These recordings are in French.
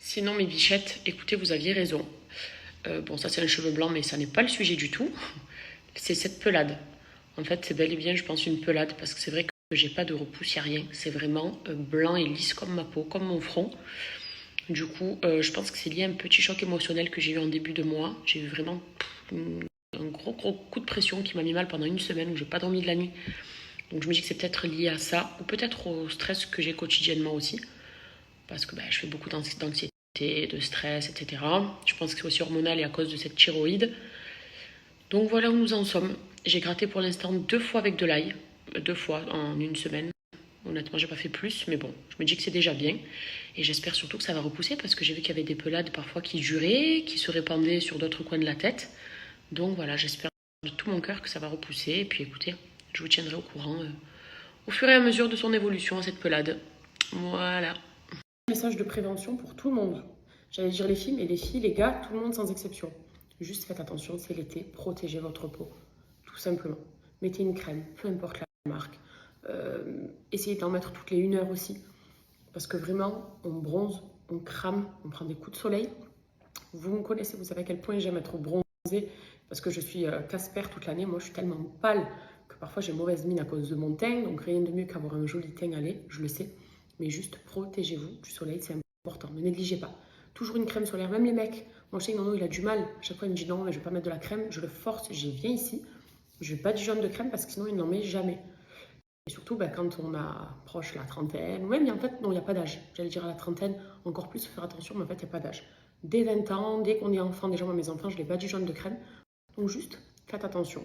Sinon, mes bichettes, écoutez, vous aviez raison. Bon, ça c'est un cheveu blanc, mais ça n'est pas le sujet du tout. C'est cette pelade. En fait, c'est bel et bien, je pense, une pelade, parce que c'est vrai que j'ai pas de repousse, y a rien. C'est vraiment blanc et lisse comme ma peau, comme mon front. Du coup, je pense que c'est lié à un petit choc émotionnel que j'ai eu en début de mois. J'ai eu vraiment un gros coup de pression qui m'a mis mal pendant une semaine où j'ai pas dormi de la nuit. Donc je me dis que c'est peut-être lié à ça, ou peut-être au stress que j'ai quotidiennement aussi, parce que je fais beaucoup d'anxiété, de stress, etc. Je pense que c'est aussi hormonal et à cause de cette thyroïde. Donc voilà où nous en sommes. J'ai gratté pour l'instant 2 fois avec de l'ail, 2 fois en une semaine. Honnêtement, j'ai pas fait plus, mais bon, je me dis que c'est déjà bien. Et j'espère surtout que ça va repousser parce que j'ai vu qu'il y avait des pelades parfois qui duraient, qui se répandaient sur d'autres coins de la tête. Donc voilà, j'espère de tout mon cœur que ça va repousser. Et puis écoutez, je vous tiendrai au courant au fur et à mesure de son évolution à cette pelade. Voilà. Message de prévention pour tout le monde. J'allais dire les filles, mais les filles, les gars, tout le monde sans exception. Juste faites attention, c'est l'été, protégez votre peau, tout simplement. Mettez une crème, peu importe la marque. Essayez d'en mettre toutes les 1 heure aussi, parce que vraiment, on bronze, on crame, on prend des coups de soleil. Vous me connaissez, vous savez à quel point j'aime être bronzée, parce que je suis Casper toute l'année. Moi, je suis tellement pâle que parfois j'ai mauvaise mine à cause de mon teint, donc rien de mieux qu'avoir un joli teint à lait, je le sais. Mais juste protégez-vous du soleil, c'est important. Ne négligez pas. Toujours une crème solaire, même les mecs. Moi, je sais que Nono, il a du mal. À chaque fois, il me dit non, mais je vais pas mettre de la crème. Je le force, j'y viens ici. Je vais pas du jaune de crème parce que sinon, il n'en met jamais. Et surtout, quand on approche la trentaine, ouais, mais en fait, non, il n'y a pas d'âge. J'allais dire à la trentaine, encore plus, faire attention, mais en fait, il n'y a pas d'âge. Dès 20 ans, dès qu'on est enfant, déjà, moi, mes enfants, je n'ai pas du jaune de crème. Donc, juste, faites attention.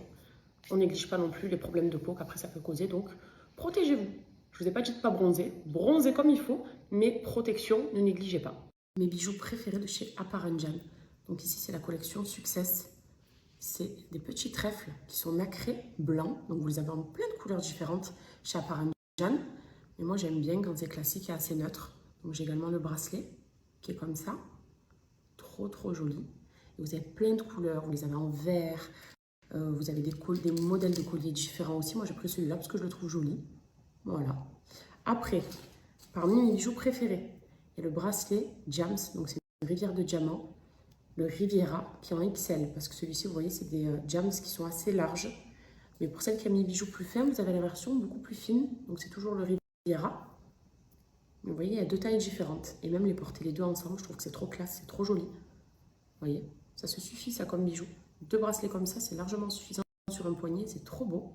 On néglige pas non plus les problèmes de peau qu'après ça peut causer, donc protégez-vous. Je vous ai pas dit de pas bronzer, bronzez comme il faut, mais protection, ne négligez pas. Mes bijoux préférés de chez Aparanjan. Donc ici c'est la collection Success. C'est des petits trèfles qui sont nacrés blancs, donc vous les avez en plein de couleurs différentes chez Aparanjan. Mais moi j'aime bien quand c'est classique et assez neutre. Donc j'ai également le bracelet qui est comme ça, trop joli. Et vous avez plein de couleurs, vous les avez en vert. Vous avez des modèles de colliers différents aussi. Moi, j'ai pris celui-là parce que je le trouve joli. Voilà. Après, parmi mes bijoux préférés, il y a le bracelet Jams. Donc, c'est une rivière de diamants. Le Riviera, qui est en XL. Parce que celui-ci, vous voyez, c'est des Jams qui sont assez larges. Mais pour celle qui a mis bijoux plus fins, vous avez la version beaucoup plus fine. Donc, c'est toujours le Riviera. Mais vous voyez, il y a 2 tailles différentes. Et même les porter les deux ensemble, je trouve que c'est trop classe, c'est trop joli. Vous voyez, ça se suffit, ça, comme bijou. 2 bracelets comme ça, c'est largement suffisant sur un poignet, c'est trop beau.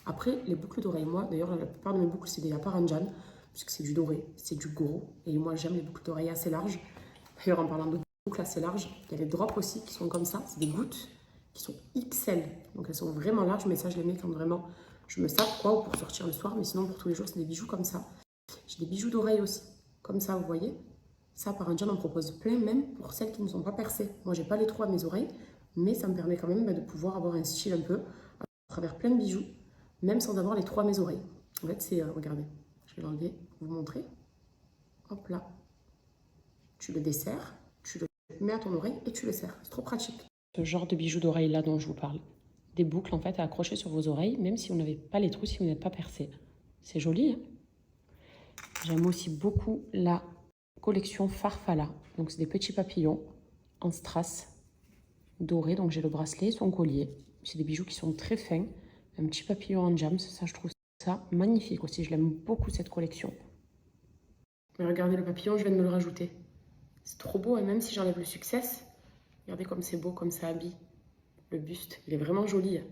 Après, les boucles d'oreilles, moi, d'ailleurs, la plupart de mes boucles, c'est des Aparanjan, puisque c'est du doré, c'est du gros. Et moi, j'aime les boucles d'oreilles assez larges. D'ailleurs, en parlant de boucles assez larges, il y a les drops aussi qui sont comme ça, c'est des gouttes qui sont XL. Donc, elles sont vraiment larges, mais ça, je les mets quand vraiment je me sape, quoi, ou pour sortir le soir. Mais sinon, pour tous les jours, c'est des bijoux comme ça. J'ai des bijoux d'oreilles aussi, comme ça, vous voyez. Ça, Aparanjan en propose plein, même pour celles qui ne sont pas percées. Moi, j'ai pas les trous à mes oreilles, mais ça me permet quand même de pouvoir avoir un style un peu à travers plein de bijoux, même sans avoir les 3 à mes oreilles. En fait, c'est, regardez, je vais l'enlever, vous montrer. Hop là. Tu le desserres, tu le mets à ton oreille et tu le serres. C'est trop pratique. Ce genre de bijoux d'oreille là dont je vous parle. Des boucles en fait à accrocher sur vos oreilles, même si vous n'avez pas les trous, si vous n'êtes pas percé. C'est joli, hein. J'aime aussi beaucoup la collection Farfalla. Donc c'est des petits papillons en strass doré. Donc j'ai le bracelet, son collier. C'est des bijoux qui sont très fins. Un petit papillon en jams, ça je trouve ça magnifique aussi. Je l'aime beaucoup cette collection. Mais regardez le papillon, je viens de me le rajouter. C'est trop beau et même si j'enlève le Success, regardez comme c'est beau, comme ça habille. Le buste, il est vraiment joli. Et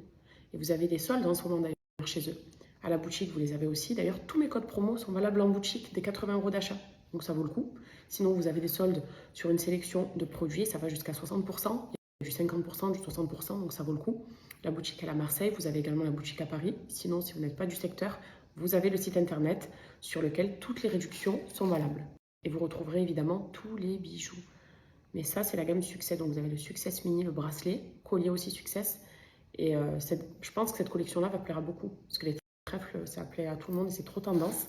vous avez des soldes en ce moment d'ailleurs chez eux. À la boutique, vous les avez aussi. D'ailleurs, tous mes codes promo sont valables en boutique des 80 € d'achat. Donc ça vaut le coup. Sinon, vous avez des soldes sur une sélection de produits. Ça va jusqu'à 60%. Il y a du 50%, du 60%. Donc ça vaut le coup. La boutique est à Marseille. Vous avez également la boutique à Paris. Sinon, si vous n'êtes pas du secteur, vous avez le site internet sur lequel toutes les réductions sont valables. Et vous retrouverez évidemment tous les bijoux. Mais ça, c'est la gamme Success. Donc vous avez le Success Mini, le bracelet, collier aussi Success. Et je pense que cette collection-là va plaire à beaucoup. Parce que les trèfles, ça plaît à tout le monde et c'est trop tendance.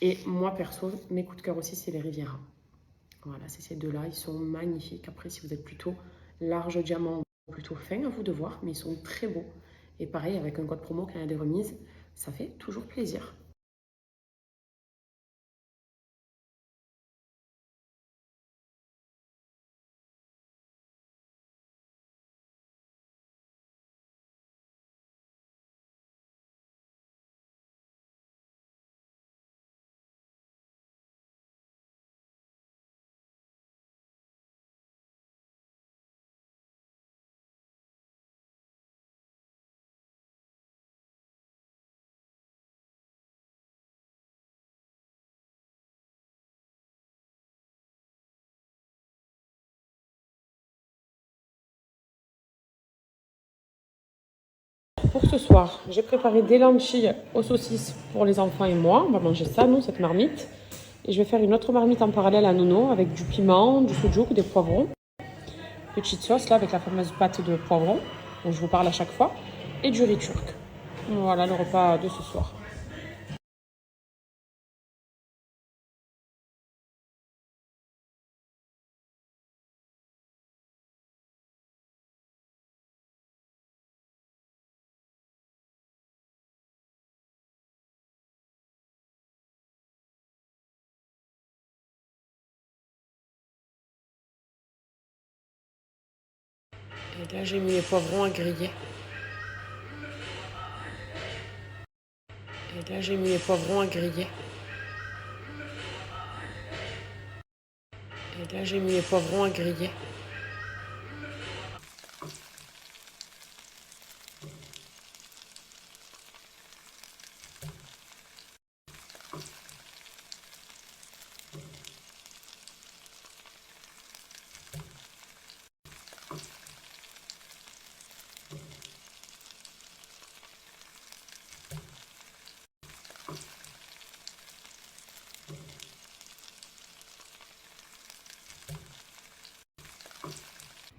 Et moi, perso, mes coups de cœur aussi, c'est les Riviera. Voilà, c'est ces deux-là. Ils sont magnifiques. Après, si vous êtes plutôt large diamant, plutôt fin, à vous de voir. Mais ils sont très beaux. Et pareil, avec un code promo qui a des remises, ça fait toujours plaisir. ce soir, j'ai préparé des lentilles aux saucisses pour les enfants et moi. On va manger ça, nous, cette marmite. Et je vais faire une autre marmite en parallèle à Nono avec du piment, du sujouk, des poivrons. Petite sauce là avec la fameuse pâte de poivrons dont je vous parle à chaque fois. Et du riz turc. Voilà le repas de ce soir. Et là j'ai mis les poivrons à griller. Et là j'ai mis les poivrons à griller. Et là j'ai mis les poivrons à griller.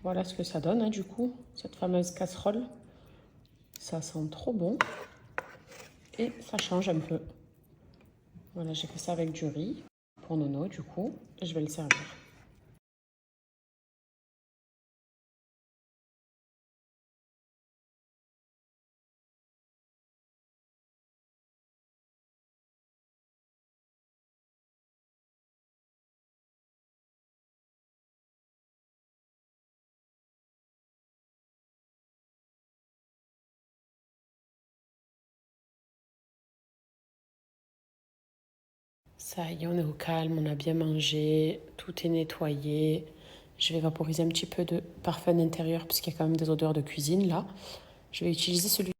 Voilà ce que ça donne, hein, du coup, cette fameuse casserole. Ça sent trop bon et ça change un peu. Voilà, j'ai fait ça avec du riz pour Nono, du coup, et je vais le servir. Ça y est, on est au calme, on a bien mangé, tout est nettoyé. Je vais vaporiser un petit peu de parfum intérieur puisqu'il y a quand même des odeurs de cuisine là. Je vais utiliser celui.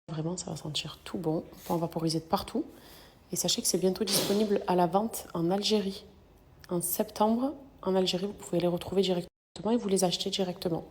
Vraiment, ça va sentir tout bon. On peut en vaporiser de partout. Et sachez que c'est bientôt disponible à la vente en Algérie. En septembre, en Algérie, vous pouvez les retrouver directement et vous les acheter directement.